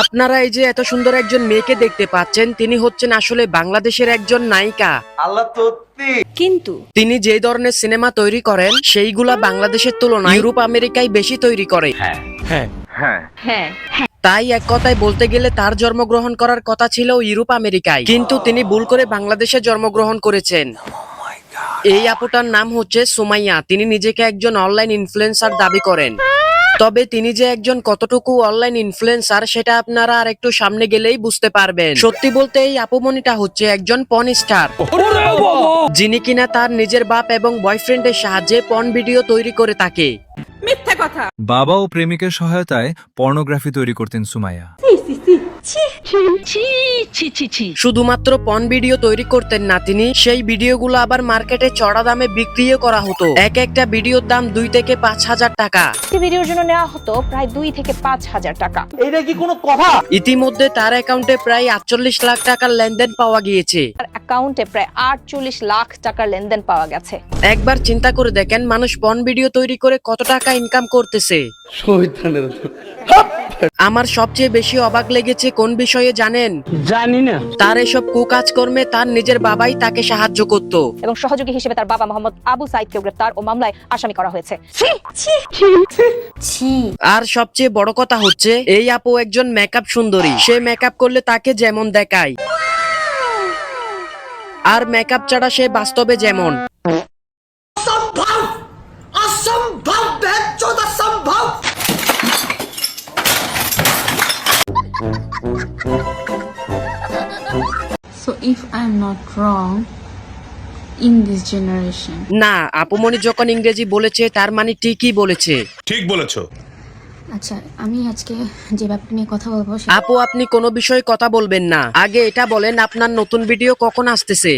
আপনারা এই যে এত সুন্দর একজন মেয়েকে দেখতে পাচ্ছেন, তিনি হচ্ছেন আসলে বাংলাদেশের একজন নায়িকা। আল্লাহ সত্যি। কিন্তু তিনি যে ধরনের সিনেমা তৈরি করেন সেইগুলা বাংলাদেশের তুলনায় ইউরোপ আমেরিকায় বেশি তৈরি করে। হ্যাঁ তাই এক কথায় বলতে গেলে তার জন্মগ্রহণ করার কথা ছিল ইউরোপ আমেরিকায়, কিন্তু তিনি ভুল করে বাংলাদেশে জন্মগ্রহণ করেছেন। এই আপুটার নাম হচ্ছে সুমাইয়া। তিনি নিজেকে একজন অনলাইন ইনফ্লুয়েন্সার দাবি করেন। তবে তিনি যে একজন কতটুকু অনলাইন ইনফ্লুয়েন্সার সেটা আপনারা আর একটু সামনে গেলেই বুঝতে পারবেন। সত্যি বলতে এই আপুমনিটা হচ্ছে একজন পর্ন স্টার, যিনি কিনা তার নিজের বাপ এবং বয়ফ্রেন্ডের সাহায্যে পর্ন ভিডিও তৈরি করে থাকে। বাবা ও প্রেমিকের সহায়তায় পর্নোগ্রাফি তৈরি করতেন সুমাইয়া। শুধুমাত্র পর্ন ভিডিও তৈরি করতেন না তিনি, সেই ভিডিওগুলো আবার মার্কেটে চড়া দামে বিক্রিও করা হতো। এক একটা ভিডিওর দাম 2 থেকে 5,000 টাকা। একটি ভিডিওর জন্য নেওয়া হতো প্রায় 2 থেকে 5,000 টাকা। এটা কি কোনো কথা? ইতিমধ্যে তার অ্যাকাউন্টে প্রায় 48 লাখ টাকার লেনদেন পাওয়া গিয়েছে। তার অ্যাকাউন্টে প্রায় 48 লাখ টাকার লেনদেন পাওয়া গেছে। একবার চিন্তা করে দেখেন, মানুষ পর্ন ভিডিও তৈরি করে কত টাকা ইনকাম করতেছে। আমার সবচেয়ে বেশি অবাক লেগেছে কোন বিষয়ে জানেন? জানি না। তার এসব কুকাজকর্মে তার নিজের বাবাই তাকে সাহায্য করত। এবং সহযোগী হিসেবে তার বাবা মোহাম্মদ আবু সাইদকে গ্রেফতার ও মামলায় আসামি করা হয়েছে। আর সবচেয়ে বড় কথা হচ্ছে এই আপু একজন মেকআপ সুন্দরী। সে মেকআপ করলে তাকে যেমন দেখায়, আর মেকআপ ছাড়া সে বাস্তবে যেমন। So if I'm not wrong, in this generation. না, আপুমনি যখন ইংরেজি বলেছে তার মানে ঠিকই বলেছে। ঠিক বলেছো। আচ্ছা, আমি আজকে যে ব্যাপারটা নিয়ে কথা বলবো আপু, আপনি কোনো বিষয়ে কথা বলবেন না, আগে এটা বলেন আপনার নতুন ভিডিও কখন আসতেছে?